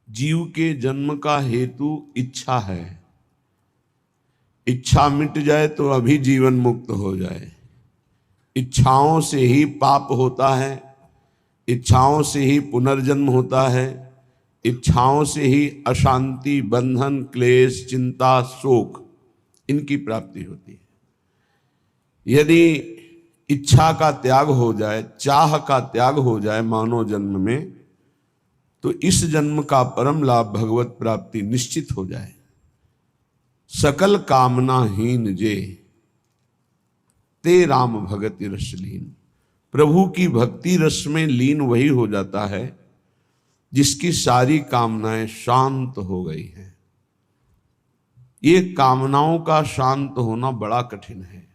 जीव के जन्म का हेतु इच्छा है। इच्छा मिट जाए तो अभी जीवन मुक्त हो जाए। इच्छाओं से ही पाप होता है, इच्छाओं से ही पुनर्जन्म होता है, इच्छाओं से ही अशांति, बंधन, क्लेश, चिंता, शोक इनकी प्राप्ति होती है। यदि इच्छा का त्याग हो जाए, चाह का त्याग हो जाए मानव जन्म में, तो इस जन्म का परम लाभ भगवत प्राप्ति निश्चित हो जाए। सकल कामनाहीन जे ते राम भगति रस लीन। प्रभु की भक्ति रस में लीन वही हो जाता है जिसकी सारी कामनाएं शांत हो गई हैं। ये कामनाओं का शांत होना बड़ा कठिन है।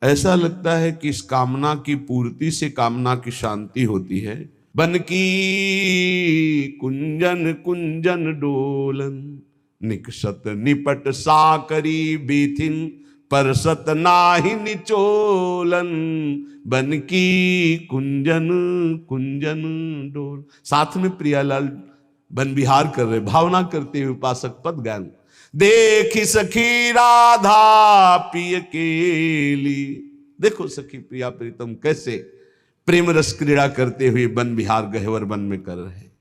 ऐसा लगता है कि इस कामना की पूर्ति से कामना की शांति होती है। बन की कुंजन कुंजन डोलन, निकसत निपट साकरी बीथिन, परसत नाही निचोलन। बन की कुंजन कुंजन डोल। साथ में प्रियालाल बन विहार कर रहे, भावना करते हुए उपासक पद गान। देखी सखी राधा पिय केली। देखो सखी प्रिया प्रीतम कैसे प्रेम रस क्रीड़ा करते हुए वन विहार गहवर वन में कर रहे।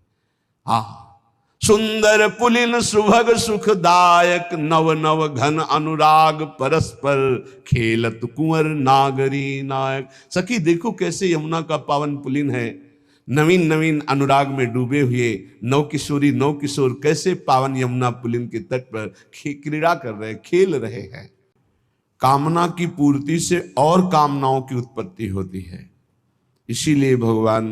सुंदर पुलिन सुभग सुखदायक, नव नव घन अनुराग परस्पर, खेलत कुंवर नागरी नायक। सखी देखो कैसे यमुना का पावन पुलिन है, नवीन नवीन अनुराग में डूबे हुए नव किशोरी नव किशोर कैसे पावन यमुना पुलिन के तट पर क्रीड़ा कर रहे, खेल रहे हैं। कामना की पूर्ति से और कामनाओं की उत्पत्ति होती है। इसीलिए भगवान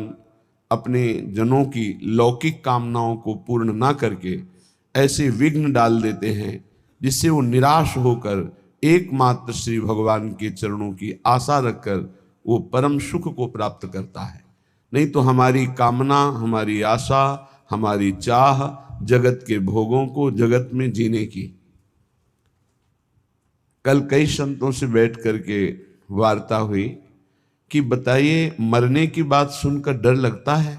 अपने जनों की लौकिक कामनाओं को पूर्ण ना करके ऐसे विघ्न डाल देते हैं जिससे वो निराश होकर एकमात्र श्री भगवान के चरणों की आशा रखकर वो परम सुख को प्राप्त करता है। नहीं तो हमारी कामना, हमारी आशा, हमारी चाह जगत के भोगों को, जगत में जीने की। कल कई संतों से बैठ करके वार्ता हुई कि बताइए मरने की बात सुनकर डर लगता है?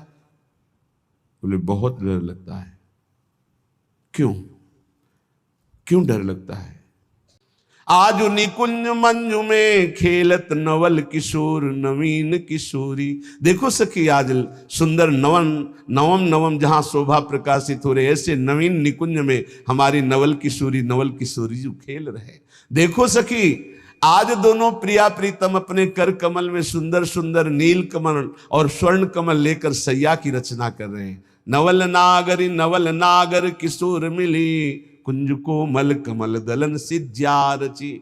बोले बहुत डर लगता है। क्यों क्यों डर लगता है? आज निकुंज मंजू में खेलत नवल किशोर नवीन किशोरी। देखो सखी आज सुंदर नवम नवम जहां शोभा प्रकाशित हो रहे, ऐसे नवीन निकुंज में हमारी नवल किशोरी जो खेल रहे। देखो सखी आज दोनों प्रिया प्रीतम अपने कर कमल में सुंदर सुंदर नील कमल और स्वर्ण कमल लेकर सैया की रचना कर रहे हैं। नवल नागर किशोर मिली, कुंज को मल कमल दलन सिज्जा रची।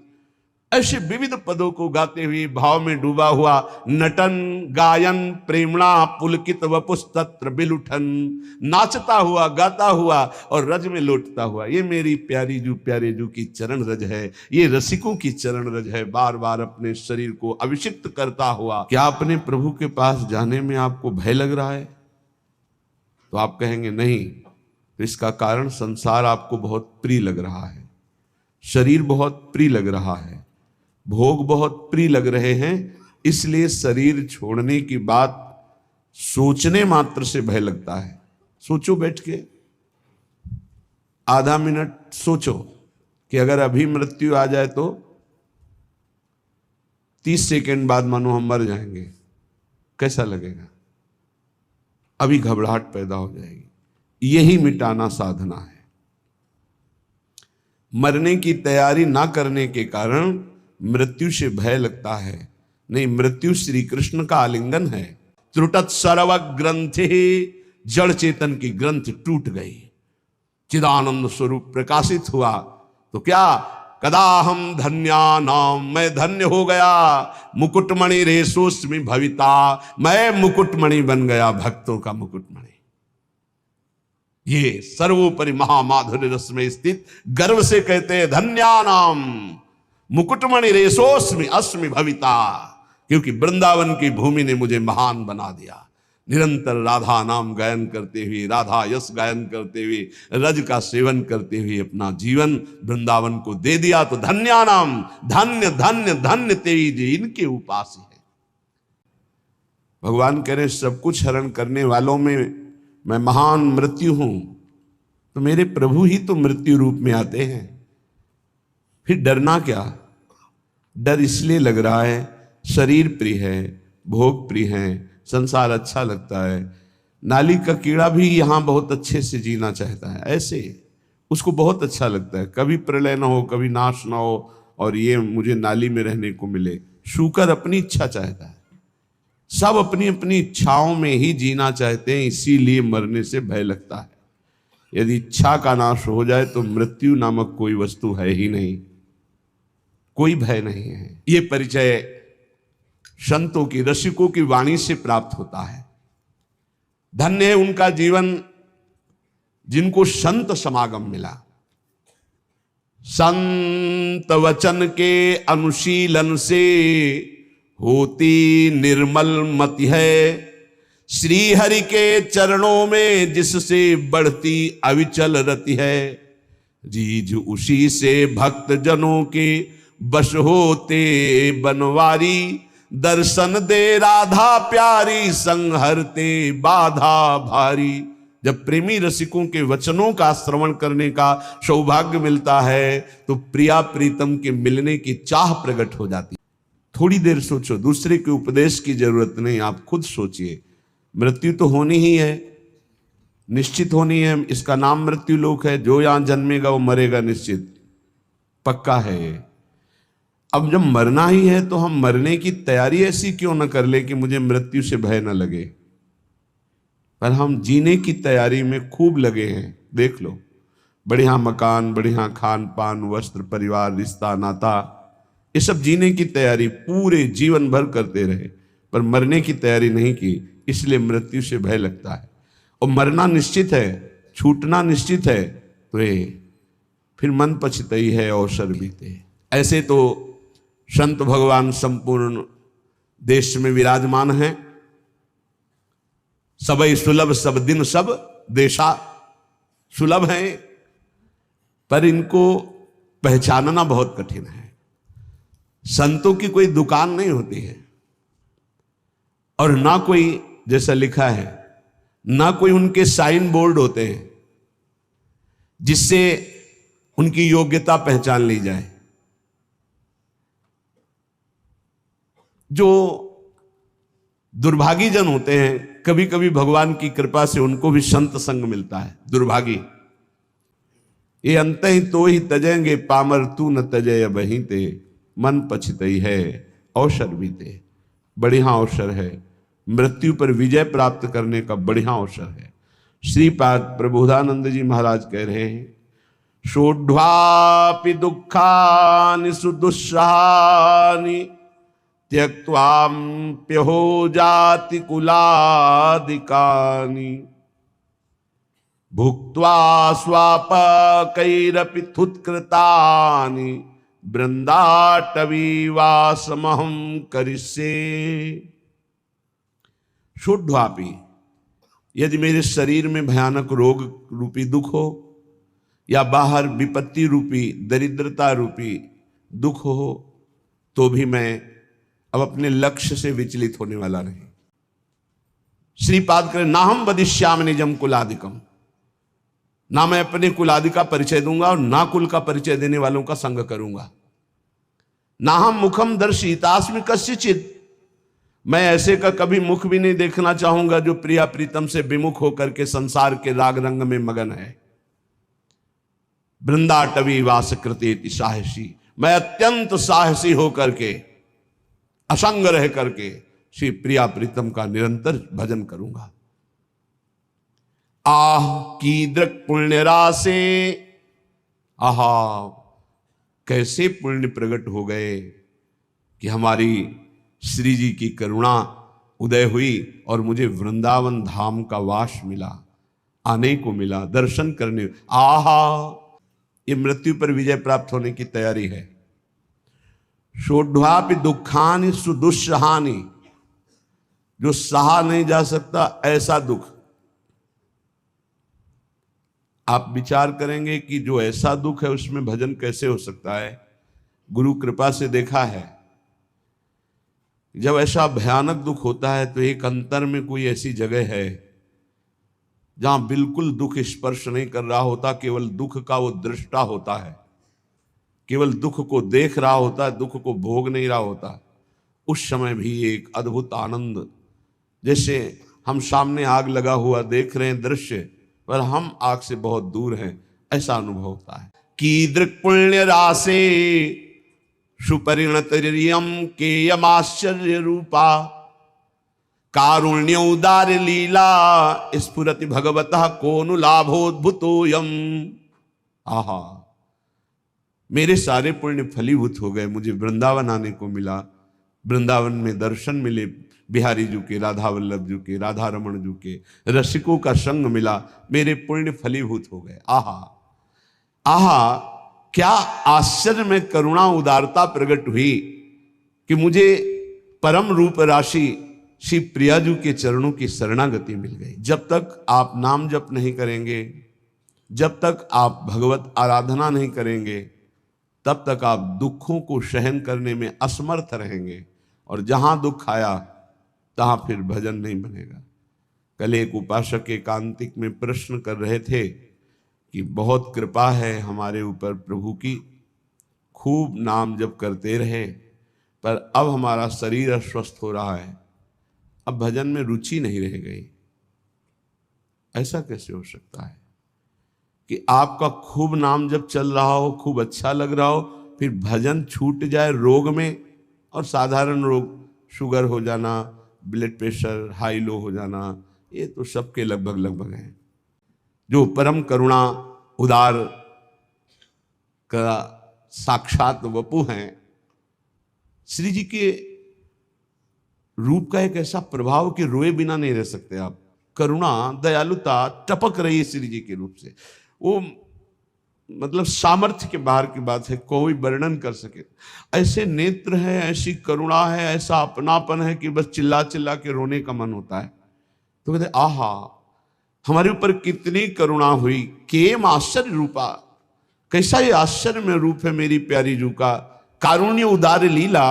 ऐसे विविध पदों को गाते हुए भाव में डूबा हुआ नटन गायन प्रेमणा पुलकित वपुस्तत्र बिलुठन, नाचता हुआ गाता हुआ और रज में लौटता हुआ। ये मेरी प्यारी जू प्यारे जू की चरण रज है, ये रसिकों की चरण रज है। बार बार अपने शरीर को अभिषिक्त करता हुआ। क्या अपने प्रभु के पास जाने में आपको भय लग रहा है? तो आप कहेंगे नहीं। तो इसका कारण संसार आपको बहुत प्रिय लग रहा है, शरीर बहुत प्रिय लग रहा है, भोग बहुत प्रिय लग रहे हैं, इसलिए शरीर छोड़ने की बात सोचने मात्र से भय लगता है। सोचो बैठ के आधा मिनट सोचो कि अगर अभी मृत्यु आ जाए तो 30 सेकंड बाद मानो हम मर जाएंगे, कैसा लगेगा? अभी घबराहट पैदा हो जाएगी। यही मिटाना साधना है। मरने की तैयारी ना करने के कारण मृत्यु से भय लगता है। नहीं, मृत्यु श्री कृष्ण का आलिंगन है। त्रुटत सर्व ग्रंथि, जड़ चेतन की ग्रंथ टूट गई, चिदानंद स्वरूप प्रकाशित हुआ। तो क्या कदा हम धन्यानाम, मैं धन्य हो गया। मुकुटमणि रेशोस्मि भविता, मैं मुकुटमणि बन गया, भक्तों का मुकुटमणि। ये सर्वोपरि महामाधुर्य रस में स्थित गर्व से कहते हैं धन्यानाम मुकुटमणि रेशोस्मि अस्मि भविता, क्योंकि वृंदावन की भूमि ने मुझे महान बना दिया। निरंतर राधा नाम गायन करते हुए, राधा यश गायन करते हुए, रज का सेवन करते हुए अपना जीवन वृंदावन को दे दिया। तो धन्यानाम, धन्य धन्य धन्य तेज इनके उपास है। भगवान कह रहे सब कुछ हरण करने वालों में मैं महान मृत्यु हूं। तो मेरे प्रभु ही तो मृत्यु रूप में आते हैं, फिर डरना क्या? डर इसलिए लग रहा है शरीर प्रिय है, भोग प्रिय है, संसार अच्छा लगता है। नाली का कीड़ा भी यहां बहुत अच्छे से जीना चाहता है, ऐसे उसको बहुत अच्छा लगता है, कभी प्रलय ना हो, कभी नाश ना हो, और ये मुझे नाली में रहने को मिले। शूकर अपनी इच्छा चाहता है, सब अपनी अपनी इच्छाओं में ही जीना चाहते हैं, इसीलिए मरने से भय लगता है। यदि इच्छा का नाश हो जाए तो मृत्यु नामक कोई वस्तु है ही नहीं, कोई भय नहीं है। ये परिचय संतों की, रसिकों की वाणी से प्राप्त होता है। धन्य है उनका जीवन जिनको संत समागम मिला। संत वचन के अनुशीलन से होती निर्मल मति है, श्री हरि के चरणों में जिससे बढ़ती अविचल रति है। रीझ उसी से भक्त जनों के बश होते बनवारी, दर्शन दे राधा प्यारी संहरते बाधा भारी। जब प्रेमी रसिकों के वचनों का श्रवण करने का सौभाग्य मिलता है तो प्रिया प्रीतम के मिलने की चाह प्रकट हो जाती। थोड़ी देर सोचो, दूसरे के उपदेश की जरूरत नहीं, आप खुद सोचिए। मृत्यु तो होनी ही है, निश्चित होनी है, इसका नाम मृत्यु लोक है। जो यहां जन्मेगा वो मरेगा, निश्चित पक्का है। अब जब मरना ही है तो हम मरने की तैयारी ऐसी क्यों न कर ले कि मुझे मृत्यु से भय न लगे, पर हम जीने की तैयारी में खूब लगे हैं। देख लो, बढ़िया मकान, बढ़िया खान पान, वस्त्र, परिवार, रिश्ता नाता, ये सब जीने की तैयारी पूरे जीवन भर करते रहे, पर मरने की तैयारी नहीं की, इसलिए मृत्यु से भय लगता है। और मरना निश्चित है, छूटना निश्चित है, तो ये फिर मन पछतई है अवसर बीते। ऐसे तो संत भगवान संपूर्ण देश में विराजमान हैं। सबई सुलभ सब दिन सब देशा, सुलभ है, पर इनको पहचानना बहुत कठिन है। संतों की कोई दुकान नहीं होती है, और ना कोई, जैसा लिखा है, ना कोई उनके साइन बोर्ड होते हैं जिससे उनकी योग्यता पहचान ली जाए। जो दुर्भागी जन होते हैं, कभी कभी भगवान की कृपा से उनको भी संत संग मिलता है। दुर्भागी ये अंत ही तो ही तजेंगे, पामर तू न तजय बही ते, मन पछतई है अवसर बीते। बढ़िया अवसर है, मृत्यु पर विजय प्राप्त करने का बढ़िया अवसर है। श्रीपाद प्रबोधानंद जी महाराज कह रहे हैं, सोढ़्वापि दुखानि सुदुस्सहानि त्यक्त्वाप्यहो जाति कुलादिकानि, भुक्त्वा स्वापकैरपि थुत्कृतानि, वृंदाटवीवासमहं करिष्ये। शुद्ध्वापि, यदि मेरे शरीर में भयानक रोग रूपी दुख हो, या बाहर विपत्ति रूपी दरिद्रता रूपी दुख हो, तो भी मैं अब अपने लक्ष्य से विचलित होने वाला नहीं। श्रीपाद करें, ना हम वदिष्यामि निजम कुलादिकम, ना मैं अपने कुलादि का परिचय दूंगा और ना कुल का परिचय देने वालों का संग करूंगा। ना हम मुखम दर्शितास्मि कस्यचित्, मैं ऐसे का कभी मुख भी नहीं देखना चाहूंगा जो प्रिया प्रीतम से विमुख होकर के संसार के राग रंग में मगन है। वृंदाटवी वासकृतेति साहसी, मैं अत्यंत साहसी होकर के, असंग रह करके श्री प्रिया प्रीतम का निरंतर भजन करूंगा। आह कीदृक् पुण्य रासे, आहा कैसे पुण्य प्रकट हो गए कि हमारी श्री जी की करुणा उदय हुई और मुझे वृंदावन धाम का वास मिला, आने को मिला, दर्शन करने। आहा, ये मृत्यु पर विजय प्राप्त होने की तैयारी है। सोढ़्वापि दुखानि सुदुस्सहानि, जो सहा नहीं जा सकता ऐसा दुख। आप विचार करेंगे कि जो ऐसा दुख है उसमें भजन कैसे हो सकता है। गुरु कृपा से देखा है, जब ऐसा भयानक दुख होता है तो एक अंतर में कोई ऐसी जगह है जहां बिल्कुल दुख स्पर्श नहीं कर रहा होता, केवल दुख का वो दृष्टा होता है, केवल दुख को देख रहा होता है, दुख को भोग नहीं रहा होता, उस समय भी एक अद्भुत आनंद, जैसे हम सामने आग लगा हुआ देख रहे हैं दृश्य, पर हम आग से बहुत दूर हैं, ऐसा अनुभव होता है। कीदृक् पुण्य राशे सुपरिणतरियम केयमाश्चर्य रूपा कारुण्य उदार लीला स्फुरति भगवतः कोनु लाभोद्भुतोयम। आहा, मेरे सारे पुण्य फलीभूत हो गए, मुझे वृंदावन आने को मिला, वृंदावन में दर्शन मिले बिहारी जी के, राधा वल्लभ जी के, राधा रमण जी के, रसिकों का संग मिला, मेरे पुण्य फलीभूत हो गए। आहा आहा, क्या आश्चर्य में करुणा उदारता प्रकट हुई कि मुझे परम रूप राशि श्री प्रियाजू के चरणों की शरणागति मिल गई। जब तक आप नाम जप नहीं करेंगे, जब तक आप भगवत आराधना नहीं करेंगे, तब तक आप दुखों को सहन करने में असमर्थ रहेंगे, और जहां दुख आया तहां फिर भजन नहीं बनेगा। कल एक उपासक एकांतिक में प्रश्न कर रहे थे कि बहुत कृपा है हमारे ऊपर प्रभु की, खूब नाम जप करते रहे, पर अब हमारा शरीर अस्वस्थ हो रहा है, अब भजन में रुचि नहीं रह गई। ऐसा कैसे हो सकता है कि आपका खूब नाम जप चल रहा हो, खूब अच्छा लग रहा हो, फिर भजन छूट जाए रोग में, और साधारण रोग, शुगर हो जाना, ब्लड प्रेशर हाई लो हो जाना, ये तो सबके लगभग लगभग है। जो परम करुणा उदार का साक्षात वपु हैं, श्री जी के रूप का एक ऐसा प्रभाव कि रोए बिना नहीं रह सकते आप। करुणा दयालुता टपक रही है श्री जी के रूप से, वो मतलब सामर्थ्य के बाहर की बात है, कोई वर्णन कर सके। ऐसे नेत्र है, ऐसी करुणा है, ऐसा अपनापन है कि बस चिल्ला चिल्ला के रोने का मन होता है। तो कहते आहा, हमारे ऊपर कितनी करुणा हुई। केम आश्चर्य रूपा, कैसा ये आश्चर्य में रूप है मेरी प्यारी जू का। कारुण्य उदार लीला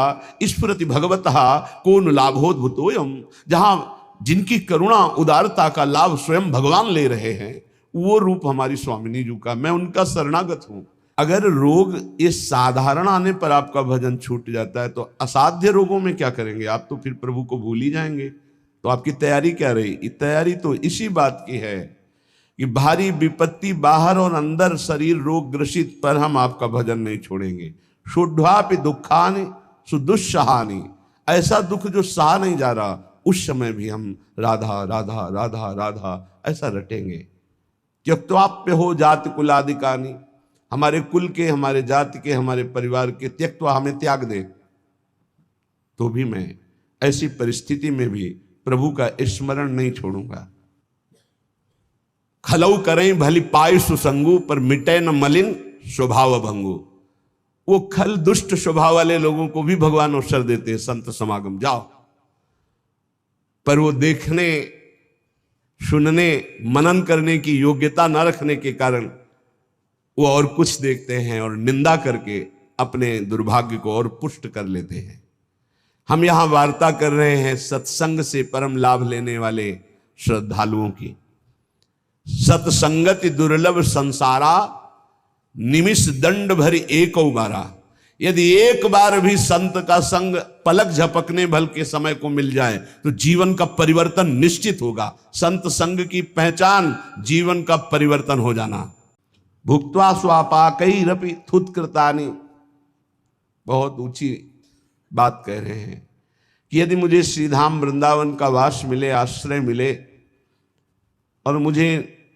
स्फुरति भगवतः कोन लाभोद्भुतोयम, जहां जिनकी करुणा उदारता का लाभ स्वयं भगवान ले रहे हैं, वो रूप हमारी स्वामिनी जू का। मैं उनका शरणागत हूं। अगर रोग ये साधारण आने पर आपका भजन छूट जाता है, तो असाध्य रोगों में क्या करेंगे आप? तो फिर प्रभु को भूल ही जाएंगे। तो आपकी तैयारी क्या रही? तैयारी तो इसी बात की है कि भारी विपत्ति बाहर और अंदर शरीर रोग ग्रसित, पर हम आपका भजन नहीं छोड़ेंगे। शुद्धापि दुखानि सुदुस्सहानि, ऐसा दुख जो सहा नहीं जा रहा, उस समय भी हम राधा राधा राधा राधा ऐसा रटेंगे। त्यक्त्वाप्य हो जाति कुलादिकानि, हमारे कुल के, हमारे जाति के, हमारे परिवार के त्यक्त्वा, हमें त्याग दे, तो भी मैं ऐसी परिस्थिति में भी प्रभु का स्मरण नहीं छोड़ूंगा। खलऊ करें भली पाय सुसंगु, पर मिटे न मलिन स्वभाव भंगु। वो खल दुष्ट स्वभाव वाले लोगों को भी भगवान अवसर देते हैं, संत समागम जाओ, पर वो देखने, सुनने, मनन करने की योग्यता न रखने के कारण वो और कुछ देखते हैं और निंदा करके अपने दुर्भाग्य को और पुष्ट कर लेते हैं। हम यहां वार्ता कर रहे हैं सत्संग से परम लाभ लेने वाले श्रद्धालुओं की। सत्संगति दुर्लभ संसारा, निमिष दंड भरी एक बारा। यदि एक बार भी संत का संग पलक झपकने भल के समय को मिल जाए, तो जीवन का परिवर्तन निश्चित होगा। संत संग की पहचान जीवन का परिवर्तन हो जाना। भुक्त्वा स्वापाकैरपि थुत्कृतानि, बहुत ऊंची बात कह रहे हैं कि यदि मुझे श्रीधाम वृंदावन का वास मिले, आश्रय मिले, और मुझे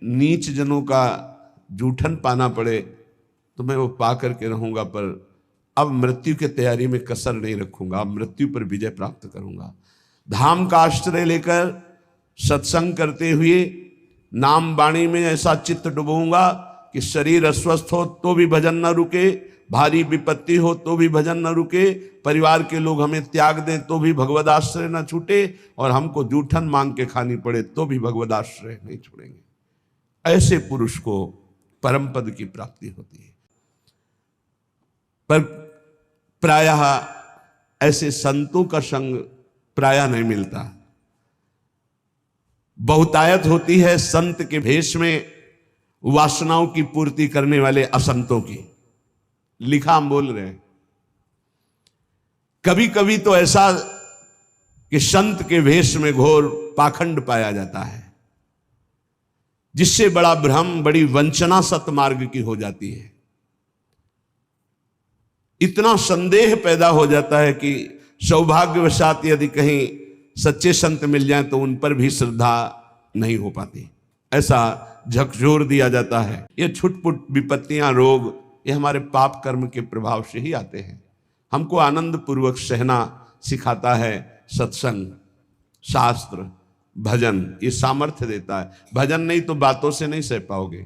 नीच जनों का जूठन पाना पड़े, तो मैं वो पा करके रहूंगा, पर अब मृत्यु की तैयारी में कसर नहीं रखूंगा, अब मृत्यु पर विजय प्राप्त करूंगा। धाम का आश्रय लेकर सत्संग करते हुए नाम वाणी में ऐसा चित्त डुबोऊंगा कि शरीर अस्वस्थ हो तो भी भजन न रुके, भारी विपत्ति हो तो भी भजन न रुके, परिवार के लोग हमें त्याग दें तो भी भगवद आश्रय न छूटे, और हमको जूठन मांग के खानी पड़े तो भी भगवद आश्रय नहीं छोड़ेंगे। ऐसे पुरुष को परम पद की प्राप्ति होती है। पर प्रायः ऐसे संतों का संग प्रायः नहीं मिलता। बहुतायत होती है संत के भेष में वासनाओं की पूर्ति करने वाले असंतों की। लिखा हम बोल रहे हैं। कभी कभी तो ऐसा कि संत के भेष में घोर पाखंड पाया जाता है, जिससे बड़ा भ्रम, बड़ी वंचना सतमार्ग की हो जाती है। इतना संदेह पैदा हो जाता है कि सौभाग्यवशात यदि कहीं सच्चे संत मिल जाएं तो उन पर भी श्रद्धा नहीं हो पाती। ऐसा झकझोर दिया जाता है। ये छुटपुट विपत्तियां, रोग, ये हमारे पाप कर्म के प्रभाव से ही आते हैं। हमको आनंद पूर्वक सहना सिखाता है सत्संग, शास्त्र, भजन। ये सामर्थ्य देता है। भजन नहीं तो बातों से नहीं सह पाओगे।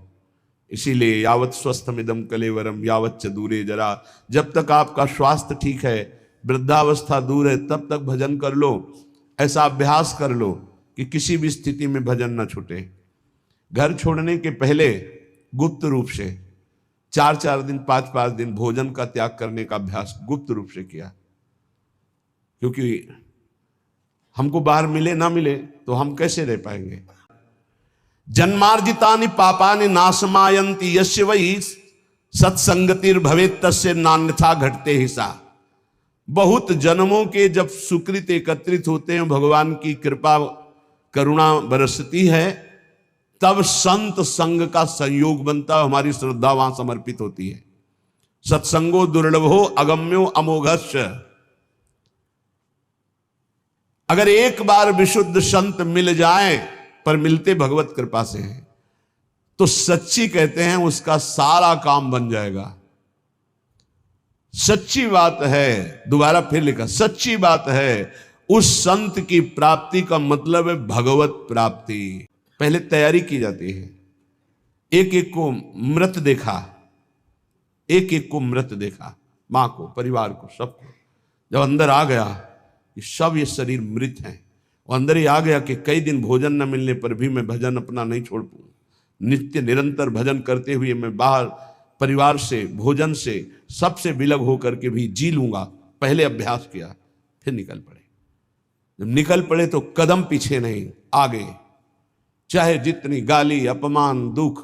इसीलिए यावत स्वस्थमिदम कलेवरम यावत च दूरे जरा, जब तक आपका स्वास्थ्य ठीक है, वृद्धावस्था दूर है, तब तक भजन कर लो। ऐसा अभ्यास कर लो कि किसी भी स्थिति में भजन न छूटे। घर छोड़ने के पहले गुप्त रूप से 4-4 दिन, 5-5 दिन भोजन का त्याग करने का अभ्यास गुप्त रूप से किया, क्योंकि हमको बाहर मिले ना मिले तो हम कैसे रह पाएंगे। जन्मार्जितानि पापानि नाशमायन्ति यस्य वै सत्संगतिर भवेत् तस्य नान्यथा घटते हिसा। बहुत जन्मों के जब सुकृत एकत्रित होते हैं, भगवान की कृपा करुणा बरसती है, तब संत संग का संयोग बनता है। हमारी श्रद्धा वहां समर्पित होती है। सत्संगो दुर्लभो अगम्यो अमोघस्य। अगर एक बार विशुद्ध संत मिल जाए, पर मिलते भगवत कृपा से हैं, तो सच्ची कहते हैं उसका सारा काम बन जाएगा। सच्ची बात है, दोबारा फिर लिखा, सच्ची बात है, उस संत की प्राप्ति का मतलब है भगवत प्राप्ति। पहले तैयारी की जाती है। एक एक को मृत देखा, एक एक को मृत देखा, मां को, परिवार को, सबको। जब अंदर आ गया कि सब ये शरीर मृत हैं, और अंदर ही आ गया कि कई दिन भोजन न मिलने पर भी मैं भजन अपना नहीं छोड़ पाऊँ। नित्य निरंतर भजन करते हुए मैं बाहर परिवार से, भोजन से, सबसे विलग होकर के भी जी लूंगा। पहले अभ्यास किया, फिर निकल पड़े। जब निकल पड़े तो कदम पीछे नहीं, आगे। चाहे जितनी गाली, अपमान, दुख,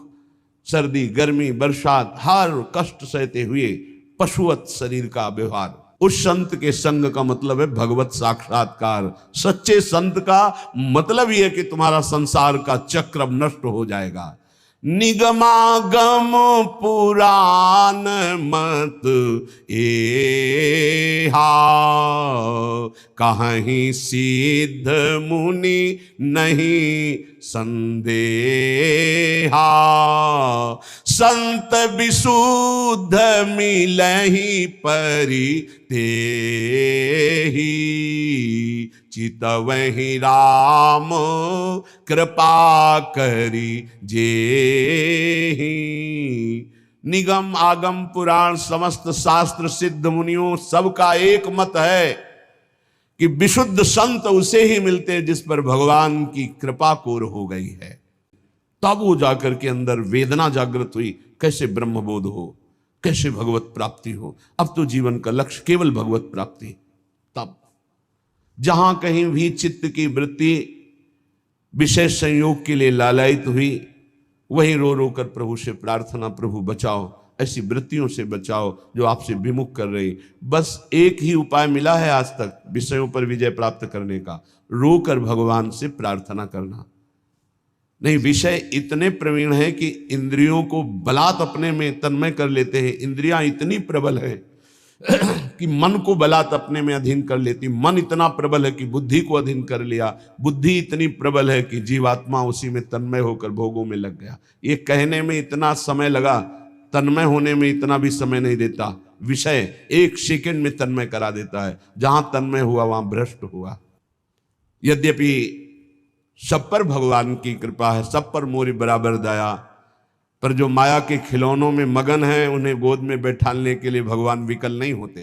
सर्दी, गर्मी, बरसात, हर कष्ट सहते हुए पशुवत शरीर का व्यवहार। उस संत के संग का मतलब है भगवत साक्षात्कार। सच्चे संत का मतलब यह है कि तुम्हारा संसार का चक्र नष्ट हो जाएगा। निगमागम पुराण मत एहा, कहीं सिद्ध मुनि नहीं संदेहा। संत विशुद्ध मिलहि परि तेहि, चितवहि राम कृपा करि जेहि। निगम आगम पुराण समस्त शास्त्र सिद्ध मुनियों सबका एक मत है कि विशुद्ध संत उसे ही मिलते हैं जिस पर भगवान की कृपा कोर हो गई है। तब वो जाकर के अंदर वेदना जागृत हुई, कैसे ब्रह्मबोध हो, कैसे भगवत प्राप्ति हो। अब तो जीवन का लक्ष्य केवल भगवत प्राप्ति। तब जहां कहीं भी चित्त की वृत्ति विशेष संयोग के लिए लालायित हुई, वही रो रो कर प्रभु से प्रार्थना, प्रभु बचाओ, ऐसी वृत्तियों से बचाओ जो आपसे विमुख कर रही। बस एक ही उपाय मिला है आज तक विषयों पर विजय प्राप्त करने का, रोकर भगवान से प्रार्थना करना। नहीं, विषय इतने प्रवीण है कि इंद्रियों को बलात् अपने में तन्मय कर लेते हैं। इंद्रियां इतनी प्रबल है कि मन को बलात् अपने में अधीन कर लेती। मन इतना प्रबल है कि बुद्धि को अधीन कर लिया। बुद्धि इतनी प्रबल है कि जीवात्मा उसी में तन्मय होकर भोगों में लग गया। ये कहने में इतना समय लगा, तन्मय होने में इतना भी समय नहीं देता। विषय 1 सेकंड में तन्मय करा देता है। जहां तन्मय हुआ वहां भ्रष्ट हुआ। यद्यपि सब पर भगवान की कृपा है, सब पर मोरी बराबर दया, पर जो माया के खिलौनों में मगन है उन्हें गोद में बैठाने के लिए भगवान विकल नहीं होते।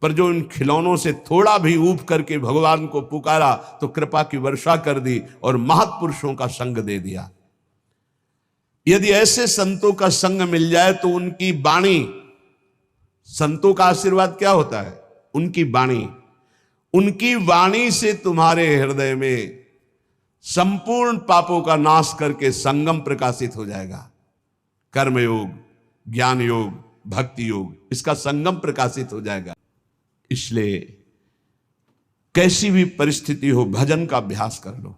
पर जो इन खिलौनों से थोड़ा भी ऊब करके भगवान को पुकारा तो कृपा की वर्षा कर दी और महत्पुरुषों का संग दे दिया। यदि ऐसे संतों का संग मिल जाए तो उनकी वाणी, संतों का आशीर्वाद क्या होता है? उनकी वाणी, उनकी वाणी से तुम्हारे हृदय में संपूर्ण पापों का नाश करके संगम प्रकाशित हो जाएगा। कर्म योग, ज्ञान योग, भक्ति योग, इसका संगम प्रकाशित हो जाएगा। इसलिए कैसी भी परिस्थिति हो, भजन का अभ्यास कर लो।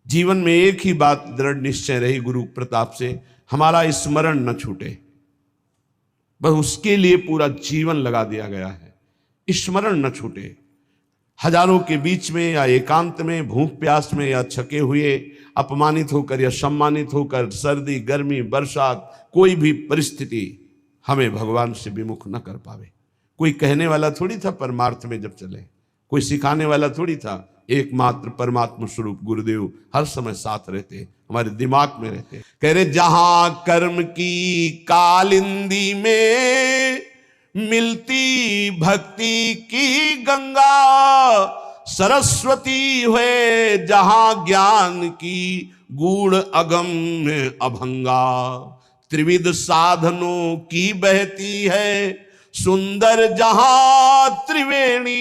जीवन में एक ही बात दृढ़ निश्चय रही गुरु प्रताप से, हमारा स्मरण न छूटे। बस उसके लिए पूरा जीवन लगा दिया गया है, स्मरण न छूटे। हजारों के बीच में या एकांत में, भूख प्यास में या छके हुए, अपमानित होकर या सम्मानित होकर, सर्दी गर्मी बरसात, कोई भी परिस्थिति हमें भगवान से विमुख न कर पावे। कोई कहने वाला थोड़ी था परमार्थ में जब चले, कोई सिखाने वाला थोड़ी था। एकमात्र परमात्मा स्वरूप गुरुदेव हर समय साथ रहते, हमारे दिमाग में रहते। कह रहे जहां कर्म की कालिंदी में मिलती भक्ति की गंगा, सरस्वती हुए जहां ज्ञान की गूढ़ अगम्य अभंगा। त्रिविध साधनों की बहती है सुंदर जहां त्रिवेणी,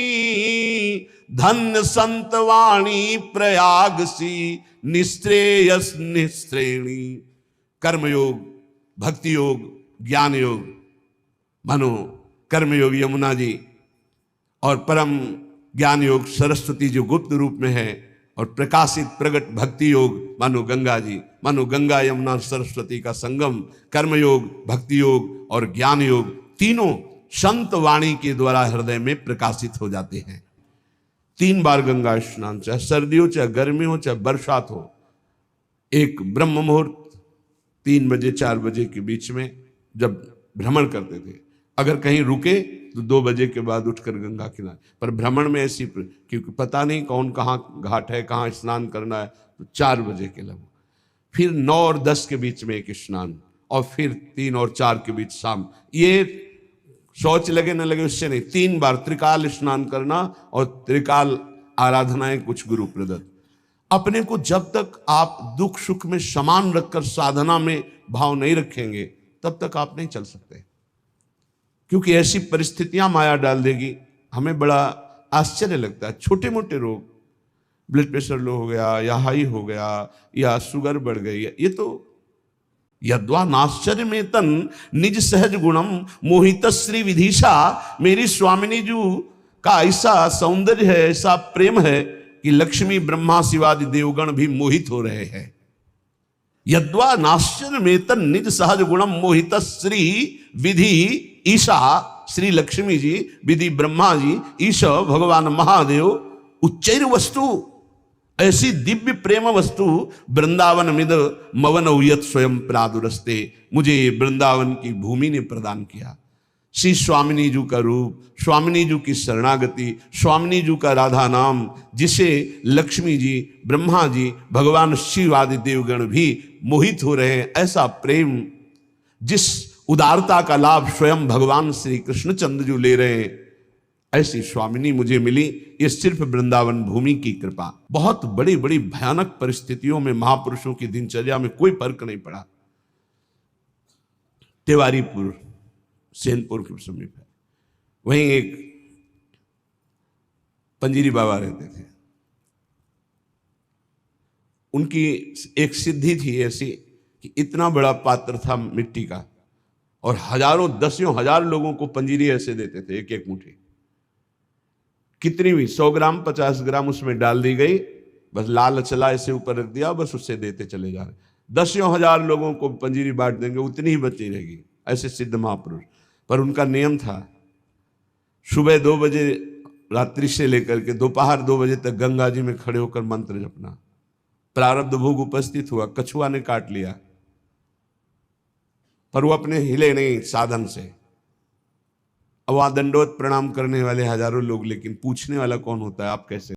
धन्य संतवाणी प्रयाग सी निश्रेयस निश्रेणी। कर्मयोग, भक्ति योग, ज्ञान योग, मानो कर्मयोग यमुना जी और परम ज्ञान योग सरस्वती जो गुप्त रूप में है, और प्रकाशित प्रगट भक्ति योग मानो गंगा जी, मानो गंगा यमुना सरस्वती का संगम। कर्मयोग, भक्ति योग और ज्ञान योग तीनों संत वाणी के द्वारा हृदय में प्रकाशित हो जाते हैं। 3 बार गंगा स्नान, चाहे सर्दी हो, चाहे गर्मी हो, चाहे बरसात हो। एक ब्रह्म मुहूर्त 3 बजे 4 बजे के बीच में जब भ्रमण करते थे, अगर कहीं रुके तो 2 बजे के बाद उठकर गंगा किनारे। पर भ्रमण में ऐसी, क्योंकि पता नहीं कौन कहाँ घाट है, कहाँ स्नान करना है, तो 4 बजे के लगभग, फिर 9 और 10 के बीच में एक स्नान, और फिर 3 और 4 के बीच शाम। ये शौच लगे न लगे उससे नहीं, 3 बार त्रिकाल स्नान करना और त्रिकाल आराधनाएं कुछ गुरु प्रदत्त। अपने को जब तक आप दुख सुख में समान रखकर साधना में भाव नहीं रखेंगे, तब तक आप नहीं चल सकते, क्योंकि ऐसी परिस्थितियां माया डाल देगी। हमें बड़ा आश्चर्य लगता है, छोटे मोटे रोग, ब्लड प्रेशर लो हो गया, या हाई हो गया, या शुगर बढ़ गई, ये तो यद्वा नाश्चर्य में तन निज सहज गुणम मोहित श्री विधिशा। मेरी स्वामिनी जी का ऐसा सौंदर्य है, ऐसा प्रेम है कि लक्ष्मी ब्रह्मा शिवादि देवगण भी मोहित हो रहे हैं। यद्वा नाश्चर्य में तन निज सहज गुणम मोहित श्री विधि ईशा। श्री लक्ष्मी जी, विधि ब्रह्मा जी, ईश भगवान महादेव, उच्चैर वस्तु, ऐसी दिव्य प्रेम वस्तु वृंदावन मिद मवन उयत स्वयं प्रादुरस्ते। मुझे वृंदावन की भूमि ने प्रदान किया। श्री स्वामिनी जी का रूप, स्वामिनी जी की शरणागति, स्वामिनी जी का राधा नाम, जिसे लक्ष्मी जी, ब्रह्मा जी, भगवान शिव आदि देवगण भी मोहित हो रहे हैं। ऐसा प्रेम, जिस उदारता का लाभ स्वयं भगवान श्री कृष्णचंद्र जी ले रहे हैं, ऐसी स्वामिनी मुझे मिली। ये सिर्फ वृंदावन भूमि की कृपा। बहुत बड़ी बड़ी भयानक परिस्थितियों में महापुरुषों की दिनचर्या में कोई फर्क नहीं पड़ा। तिवारीपुर सेनपुर के समीप है, वहीं एक पंजीरी बाबा रहते थे। उनकी एक सिद्धि थी ऐसी कि इतना बड़ा पात्र था मिट्टी का, और हजारों दसियों हजार लोगों को पंजीरी ऐसे देते थे, एक एक मुट्ठी, कितनी भी 100 ग्राम 50 ग्राम उसमें डाल दी गई, बस लाल चला ऐसे ऊपर रख दिया, बस उससे देते चले जा रहे। दसियों हजार लोगों को पंजीरी बांट देंगे, उतनी ही बची रहेगी। ऐसे सिद्ध महापुरुष। पर उनका नियम था, सुबह 2 बजे रात्रि से लेकर के दोपहर 2 बजे तक गंगा जी में खड़े होकर मंत्र जपना। प्रारब्ध भोग उपस्थित हुआ, कछुआ ने काट लिया, पर वो अपने हिले नहीं साधन से। अब वहां दंडोत प्रणाम करने वाले हजारों लोग, लेकिन पूछने वाला कौन होता है, आप कैसे